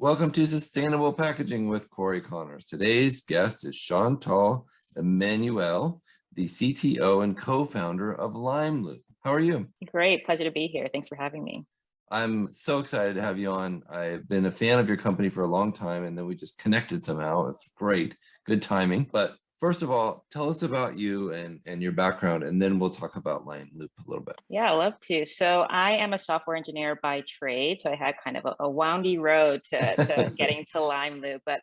Welcome to Sustainable Packaging with Cory Connors. Today's guest is Chantal Emmanuel, the CTO and co-founder of Limeloop. How are you? Great, pleasure to be here. Thanks for having me. I'm so excited to have you on. I've been a fan of your company for a long time, and then we just connected somehow. It's great, good timing. But first of all, tell us about you and your background, and then we'll talk about Limeloop a little bit. Yeah, I love to. So I am a software engineer by trade. So I had kind of a woundy road to getting to Limeloop. But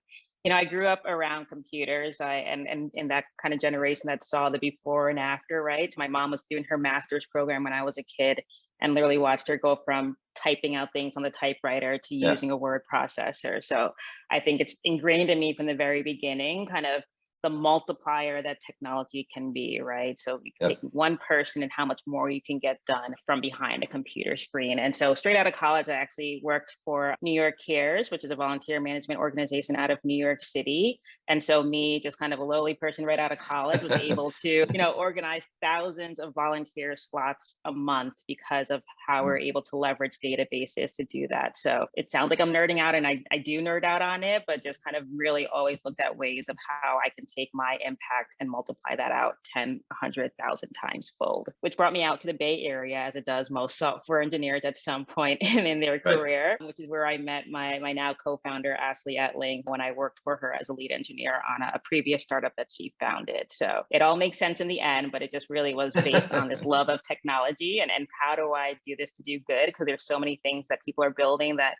I grew up around computers. And in that kind of generation that saw the before and after, right? So my mom was doing her master's program when I was a kid and literally watched her go from typing out things on the typewriter to Yeah. using a word processor. So I think it's ingrained in me from the very beginning, kind of the multiplier that technology can be, right? So you can Yep. take one person and how much more you can get done from behind a computer screen. And so straight out of college, I actually worked for New York Cares, which is a volunteer management organization out of New York City. And so me, just kind of a lowly person right out of college, was able to, organize thousands of volunteer slots a month because of how we're able to leverage databases to do that. So it sounds like I'm nerding out, and I do nerd out on it, but just kind of really always looked at ways of how I can take my impact and multiply that out 10, 100,000 times fold, which brought me out to the Bay Area, as it does most software engineers at some point in their career, which is where I met my now co-founder, Ashley Etling, when I worked for her as a lead engineer on a previous startup that she founded. So it all makes sense in the end, but it just really was based on this love of technology and how do I do this to do good? Because there's so many things that people are building that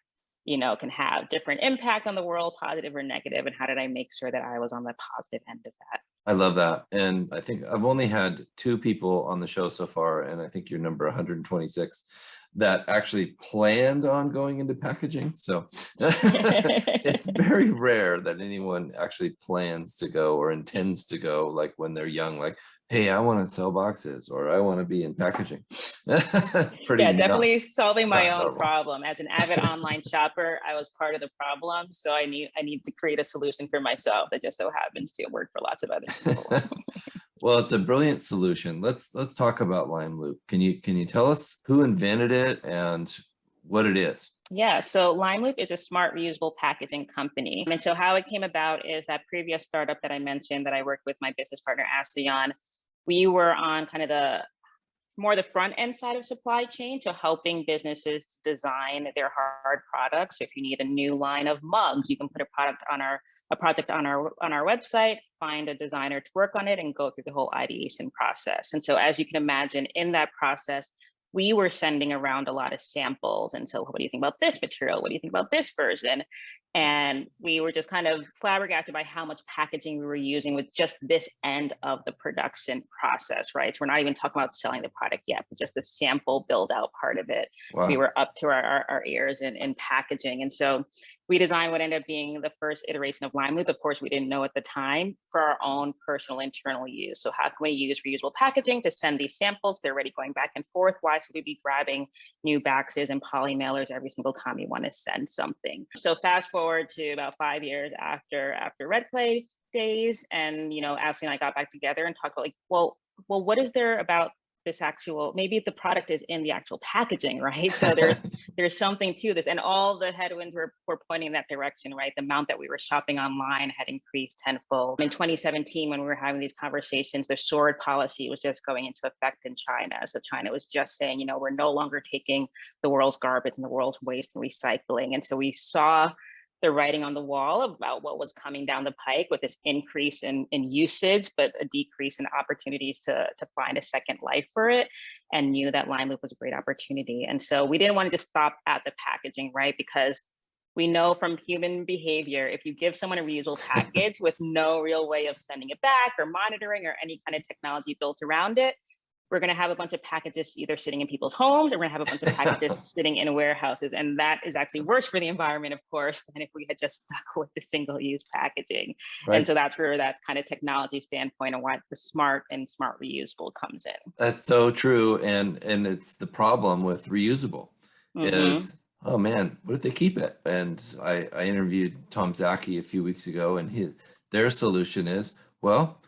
can have different impact on the world, positive or negative. And how did I make sure that I was on the positive end of that? I love that. And I think I've only had 2 people on the show so far, and I think you're number 126 that actually planned on going into packaging. So it's very rare that anyone actually plans to go or intends to go, like when they're young, like, hey, I want to sell boxes or I want to be in packaging. Pretty definitely solving my own normal. problem. As an avid online shopper, I was part of the problem. So I need to create a solution for myself that just so happens to work for lots of other people. Well, it's a brilliant solution. Let's talk about Limeloop. Can you tell us who invented it and what it is? Yeah, so Limeloop is a smart reusable packaging company. And so how it came about is that previous startup that I mentioned that I worked with my business partner Ashley on, we were on kind of the front end side of supply chain, so helping businesses design their hard products. So if you need a new line of mugs, you can put a project on our website, find a designer to work on it, and go through the whole ideation process. And so, as you can imagine, in that process, we were sending around a lot of samples. And so, what do you think about this material? What do you think about this version? And we were just kind of flabbergasted by how much packaging we were using with just this end of the production process, right? So we're not even talking about selling the product yet, but just the sample build out part of it. Wow. We were up to our ears in packaging. And so we designed what ended up being the first iteration of Limeloop. Of course, we didn't know at the time, for our own personal internal use. So how can we use reusable packaging to send these samples? They're already going back and forth. Why should we be grabbing new boxes and poly mailers every single time we want to send something? So fast forward to about 5 years after Red Clay days, and Ashley and I got back together and talked about well, what is there about this actual, maybe the product is in the actual packaging, right? So there's something to this, and all the headwinds were pointing in that direction, right? The amount that we were shopping online had increased tenfold. In 2017, when we were having these conversations, the sword policy was just going into effect in China. So China was just saying, we're no longer taking the world's garbage and the world's waste and recycling. And so we saw the writing on the wall about what was coming down the pike with this increase in usage, but a decrease in opportunities to find a second life for it, and knew that Limeloop was a great opportunity. And so we didn't want to just stop at the packaging, right? Because we know from human behavior, if you give someone a reusable package with no real way of sending it back or monitoring or any kind of technology built around it, we're going to have a bunch of packages either sitting in people's homes, or we're going to have a bunch of packages sitting in warehouses. And that is actually worse for the environment, of course, than if we had just stuck with the single-use packaging. Right. And so that's where that kind of technology standpoint and why the smart reusable comes in. That's so true. And it's the problem with reusable is, oh man, what if they keep it? And I interviewed Tom Zaki a few weeks ago, and their solution is, well,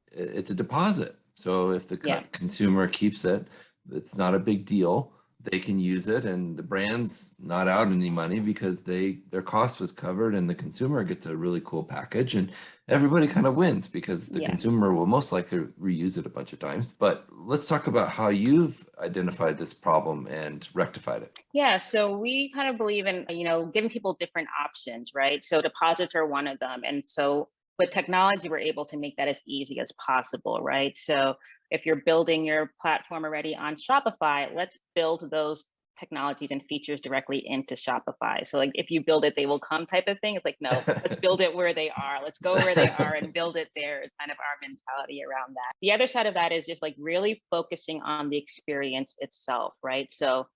it's a deposit. So if the consumer keeps it, it's not a big deal. they can use it, and the brand's not out any money because their cost was covered, and the consumer gets a really cool package, and everybody kind of wins because the Yeah. consumer will most likely reuse it a bunch of times. But let's talk about how you've identified this problem and rectified it. Yeah, so we kind of believe in, giving people different options, right? So deposits are one of them. And so with technology, we're able to make that as easy as possible, right? So if you're building your platform already on Shopify, let's build those technologies and features directly into Shopify. So like if you build it, they will come type of thing. It's like, no, let's build it where they are. Let's go where they are and build it there is kind of our mentality around that. The other side of that is just like really focusing on the experience itself, right? So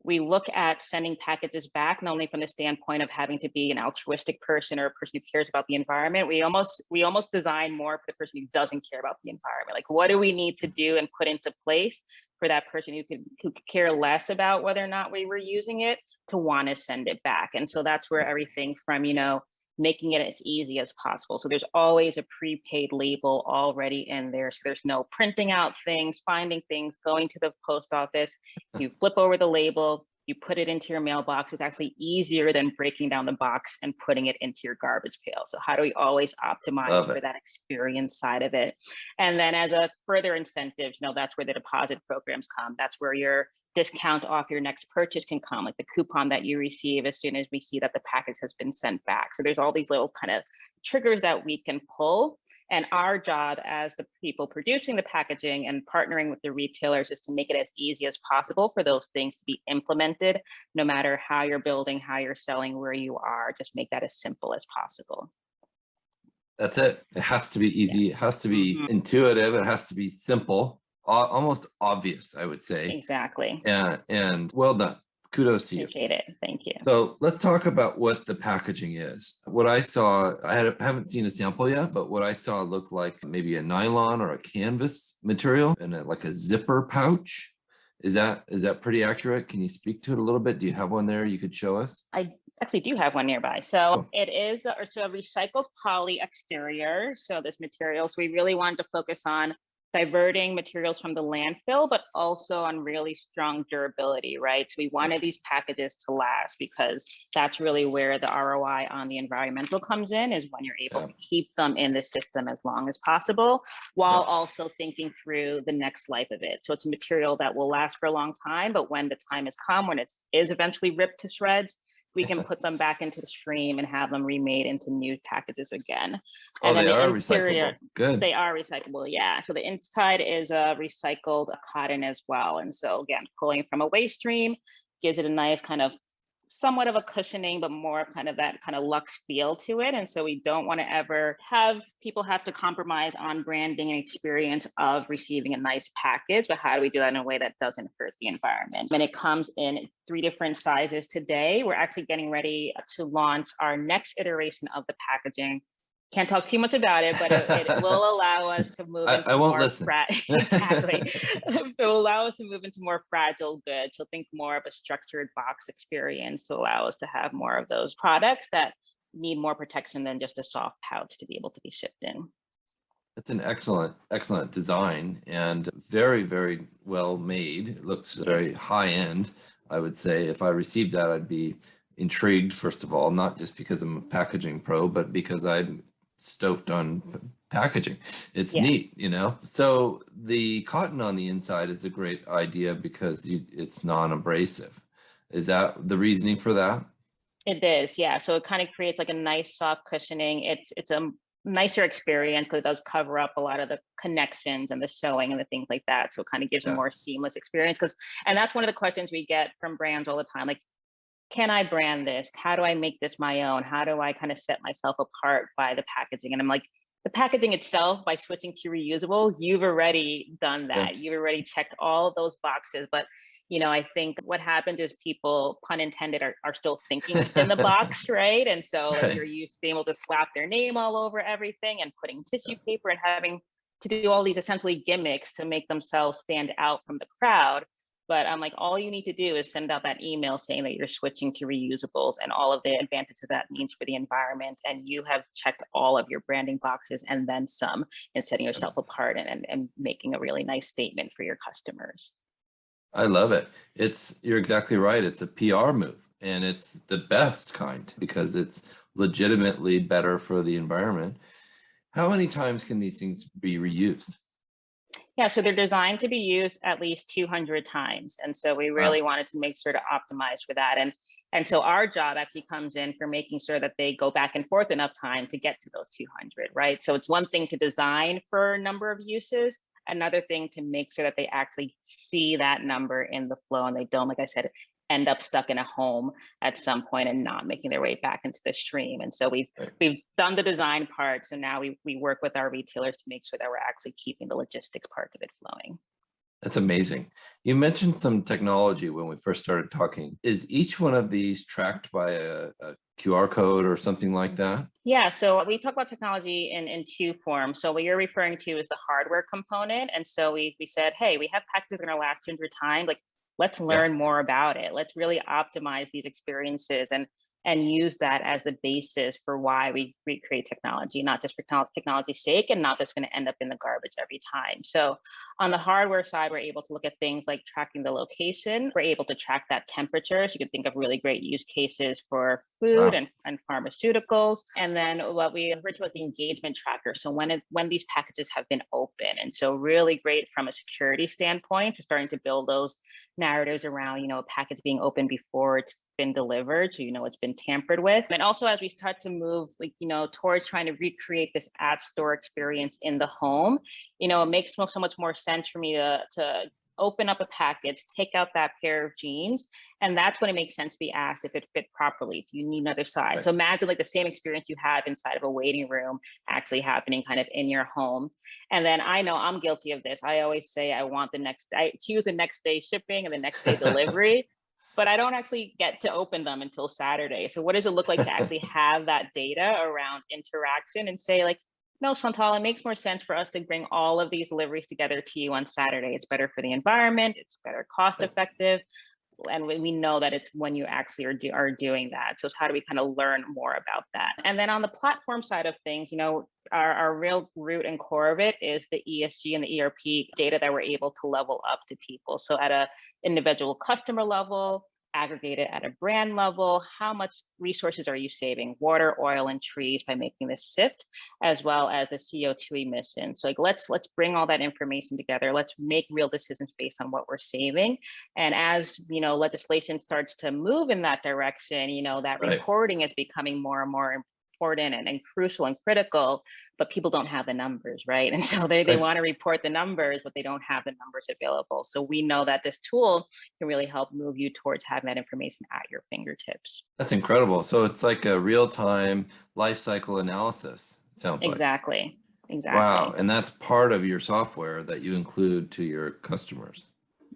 we look at sending packages back, not only from the standpoint of having to be an altruistic person or a person who cares about the environment. We almost design more for the person who doesn't care about the environment. Like, what do we need to do and put into place for that person who could care less about whether or not we were using it to want to send it back? And so that's where everything from, making it as easy as possible. So there's always a prepaid label already in there. So there's no printing out things, finding things, going to the post office. You flip over the label, you put it into your mailbox. It's actually easier than breaking down the box and putting it into your garbage pail. So how do we always optimize for that experience side of it? And then as a further incentives, that's where the deposit programs come. That's where your discount off your next purchase can come, like the coupon that you receive as soon as we see that the package has been sent back. So there's all these little kind of triggers that we can pull. And our job as the people producing the packaging and partnering with the retailers is to make it as easy as possible for those things to be implemented, no matter how you're building, how you're selling, where you are, just make that as simple as possible. That's it. It has to be easy. It has to be intuitive. It has to be simple, almost obvious, I would say. Exactly. And well done. Kudos to you. Appreciate it. Thank you. So let's talk about what the packaging is. What I saw, haven't seen a sample yet, but what I saw looked like maybe a nylon or a canvas material and like a zipper pouch. Is that pretty accurate? Can you speak to it a little bit? Do you have one there you could show us? I actually do have one nearby. So it is a recycled poly exterior. So this material, so we really wanted to focus on diverting materials from the landfill, but also on really strong durability, right? So we wanted these packages to last because that's really where the ROI on the environmental comes in, is when you're able to keep them in the system as long as possible, while also thinking through the next life of it. So it's a material that will last for a long time, but when the time has come, when it is eventually ripped to shreds, we can put them back into the stream and have them remade into new packages again. And then the interior, recyclable. Good. They are recyclable, yeah. So the inside is recycled cotton as well. And so again, pulling from a waste stream gives it a nice kind of somewhat of a cushioning, but more of kind of that kind of luxe feel to it. And so we don't want to ever have people have to compromise on branding and experience of receiving a nice package, but how do we do that in a way that doesn't hurt the environment? And it comes in 3 different sizes today. We're actually getting ready to launch our next iteration of the packaging. Can't talk too much about it, but it will allow us to move into more exactly. It will allow us to move into more fragile goods. So think more of a structured box experience to allow us to have more of those products that need more protection than just a soft pouch to be able to be shipped in. It's an excellent design and very, very well made. It looks very high end, I would say. If I received that, I'd be intrigued, first of all, not just because I'm a packaging pro, but because I'm stoked on packaging. It's neat, So the cotton on the inside is a great idea because it's non-abrasive. Is that the reasoning for that? It is, yeah. So it kind of creates like a nice soft cushioning. It's a nicer experience because it does cover up a lot of the connections and the sewing and the things like that. So it kind of gives a more seamless experience. And that's one of the questions we get from brands all the time. Like, can I brand this? How do I make this my own? How do I kind of set myself apart by the packaging? And I'm like, the packaging itself, by switching to reusable, you've already done that. You've already checked all those boxes. But, I think what happens is people, pun intended, are still thinking in the box, right? And so like, you're used to being able to slap their name all over everything and putting tissue paper and having to do all these essentially gimmicks to make themselves stand out from the crowd. But I'm like, all you need to do is send out that email saying that you're switching to reusables and all of the advantages that means for the environment. And you have checked all of your branding boxes and then some, and setting yourself apart and making a really nice statement for your customers. I love it. You're exactly right. It's a PR move, and it's the best kind because it's legitimately better for the environment. How many times can these things be reused? Yeah, so they're designed to be used at least 200 times. And so we Wow. really wanted to make sure to optimize for that. And so our job actually comes in for making sure that they go back and forth enough time to get to those 200, right? So it's one thing to design for a number of uses, another thing to make sure that they actually see that number in the flow and they don't, like I said, end up stuck in a home at some point and not making their way back into the stream. And so Right. we've done the design part. So now we work with our retailers to make sure that we're actually keeping the logistics part of it flowing. That's amazing. You mentioned some technology when we first started talking. Is each one of these tracked by a QR code or something like that? Yeah, so we talk about technology in two forms. So what you're referring to is the hardware component. And so we said, hey, we have packages in our last 200 times. Like, let's Yeah. learn more about it. Let's really optimize these experiences and use that as the basis for why we recreate technology, not just for technology's sake and not that's going to end up in the garbage every time. So on the hardware side, we're able to look at things like tracking the location. We're able to track that temperature. So you can think of really great use cases for food Wow. and pharmaceuticals. And then what we refer to as the engagement tracker. So when these packages have been open. And so really great from a security standpoint. So starting to build those narratives around, a package being open before it's been delivered, so it's been tampered with. And also as we start to move towards trying to recreate this at store experience in the home, it makes so much more sense for me to open up a package, take out that pair of jeans, and that's when it makes sense to be asked if it fit properly. Do you need another size? Right. So imagine like the same experience you have inside of a waiting room actually happening kind of in your home. And then I know I'm guilty of this. I always say I choose the next day shipping and the next day delivery, but I don't actually get to open them until Saturday. So what does it look like to actually have that data around interaction and say like, no, Chantal, it makes more sense for us to bring all of these deliveries together to you on Saturday. It's better for the environment. It's better cost Right. effective. And we know that it's when you actually are doing that. So it's how do we kind of learn more about that? And then on the platform side of things, our real root and core of it is the ESG and the ERP data that we're able to level up to people. So at a individual customer level, aggregated at a brand level, how much resources are you saving, water, oil, and trees by making this shift, as well as the CO2 emissions. So like let's bring all that information together. Let's make real decisions based on what we're saving. And as legislation starts to move in that direction, that Right. reporting is becoming more and more important and crucial and critical, but people don't have the numbers, right? And so they Right. want to report the numbers, but they don't have the numbers available. So we know that this tool can really help move you towards having that information at your fingertips. That's incredible. So it's like a real-time life cycle analysis, it sounds like. Exactly. Wow. Exactly. And that's part of your software that you include to your customers.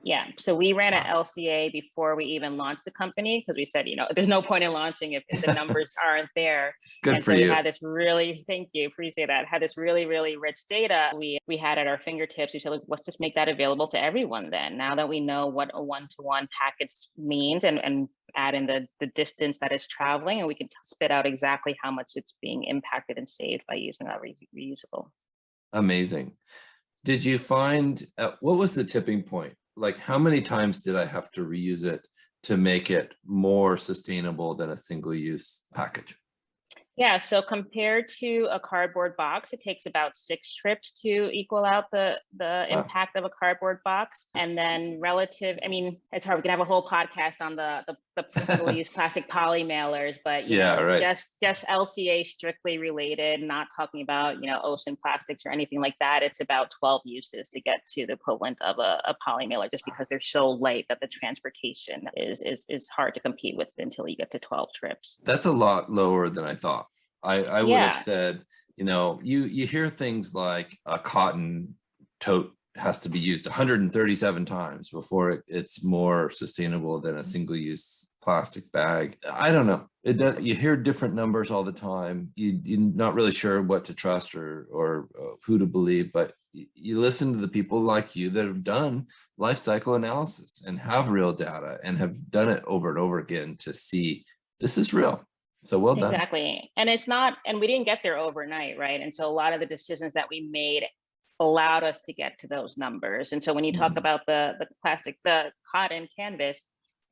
Yeah. So we ran an Wow. LCA before we even launched the company because we said, there's no point in launching if the numbers aren't there. Good And for so we you. had this really, thank you, appreciate that, had this really, really rich data we had at our fingertips. We said, let's just make that available to everyone then. Now that we know what a one-to-one package means and add in the distance that is traveling, and we can spit out exactly how much it's being impacted and saved by using that reusable. Amazing. Did you find, what was the tipping point? Like, how many times did I have to reuse it to make it more sustainable than a single use package? Yeah, so compared to a cardboard box, it takes about 6 trips to equal out the Wow. impact of a cardboard box. And then I mean, it's hard. We can have a whole podcast on the single-use plastic poly mailers, but Yeah, right. just LCA strictly related, not talking about ocean plastics or anything like that. It's about 12 uses to get to the equivalent of a poly mailer, just because they're so light that the transportation is hard to compete with until you get to 12 trips. That's a lot lower than I thought. I would have Yeah. said, you hear things like a cotton tote has to be used 137 times before it's more sustainable than a single-use plastic bag. I don't know. You hear different numbers all the time. You're not really sure what to trust or who to believe, but you listen to the people like you that have done life cycle analysis and have real data and have done it over and over again to see this is real. So well done. Exactly. And we didn't get there overnight, right? And so a lot of the decisions that we made allowed us to get to those numbers. And so when you talk about the cotton canvas,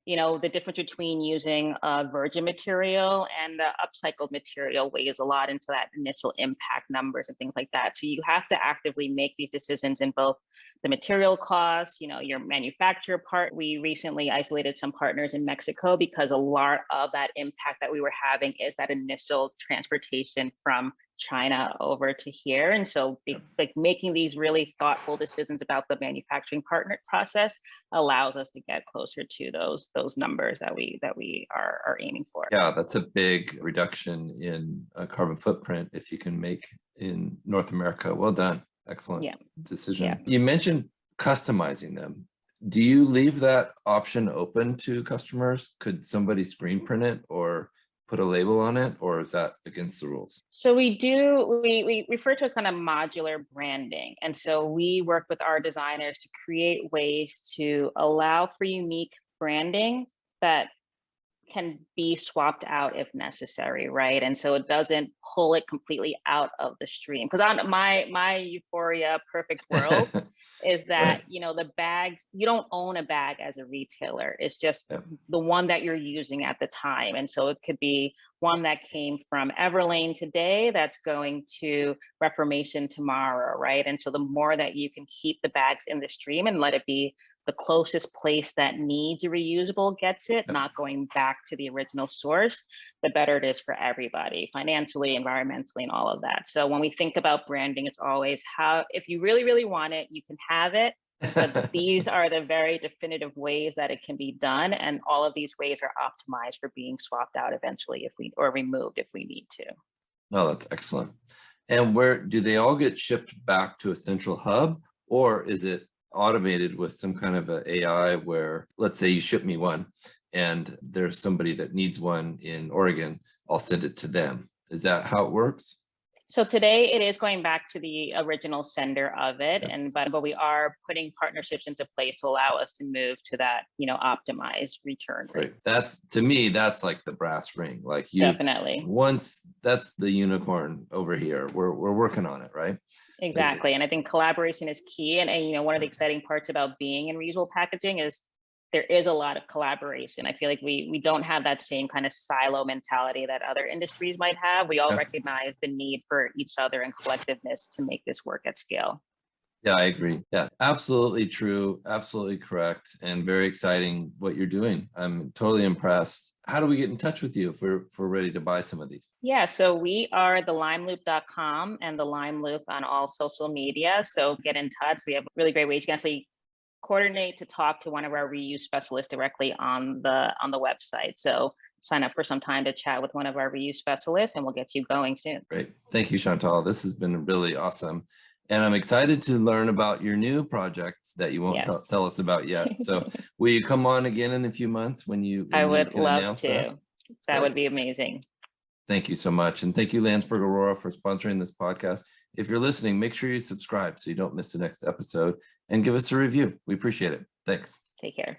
the difference between using virgin material and the upcycled material weighs a lot into that initial impact numbers and things like that. So you have to actively make these decisions in both the material costs, your manufacturer part. We recently isolated some partners in Mexico because a lot of that impact that we were having is that initial transportation from China over to here. And so like making these really thoughtful decisions about the manufacturing partner process allows us to get closer to those numbers that we are aiming for. Yeah, that's a big reduction in carbon footprint if you can make in North America. Well done. Excellent decision. Yeah. You mentioned customizing them. Do you leave that option open to customers? Could somebody screen print it or put a label on it, or is that against the rules? So we refer to as kind of modular branding. And so we work with our designers to create ways to allow for unique branding that can be swapped out if necessary, right? And so it doesn't pull it completely out of the stream. Because on my euphoria perfect world is that, the bags, you don't own a bag as a retailer. It's just the one that you're using at the time. And so it could be one that came from Everlane today that's going to Reformation tomorrow, right? And so the more that you can keep the bags in the stream and let it be the closest place that needs a reusable gets it, not going back to the original source, the better it is for everybody, financially, environmentally, and all of that. So when we think about branding, it's always how, if you really, really want it, you can have it. But these are the very definitive ways that it can be done. And all of these ways are optimized for being swapped out eventually or removed if we need to. Oh, that's excellent. And where do they all get shipped back to a central hub, or is it automated with some kind of a AI where, let's say you ship me one and there's somebody that needs one in Oregon, I'll send it to them. Is that how it works? So today it is going back to the original sender of it, but we are putting partnerships into place to allow us to move to that, optimized return rate. Right. That's, to me, that's like the brass ring. Like Definitely. Once that's the unicorn over here, we're working on it, right? Exactly. And I think collaboration is key. And one of the exciting parts about being in reusable packaging is there is a lot of collaboration. I feel like we don't have that same kind of silo mentality that other industries might have. We all recognize the need for each other and collectiveness to make this work at scale. Yeah, I agree. Yeah, absolutely true. Absolutely correct. And very exciting what you're doing. I'm totally impressed. How do we get in touch with you if we're ready to buy some of these? Yeah, so we are the limeloop.com and the Limeloop on all social media. So get in touch. We have really great ways. You can actually coordinate to talk to one of our reuse specialists directly on the website. So sign up for some time to chat with one of our reuse specialists and we'll get you going soon. Great. Thank you, Chantal. This has been really awesome. And I'm excited to learn about your new projects that you won't tell us about yet. So will you come on again in a few months when you I would love to. That would be amazing. Thank you so much. And thank you, Landsberg Aurora, for sponsoring this podcast. If you're listening, make sure you subscribe so you don't miss the next episode and give us a review. We appreciate it. Thanks. Take care.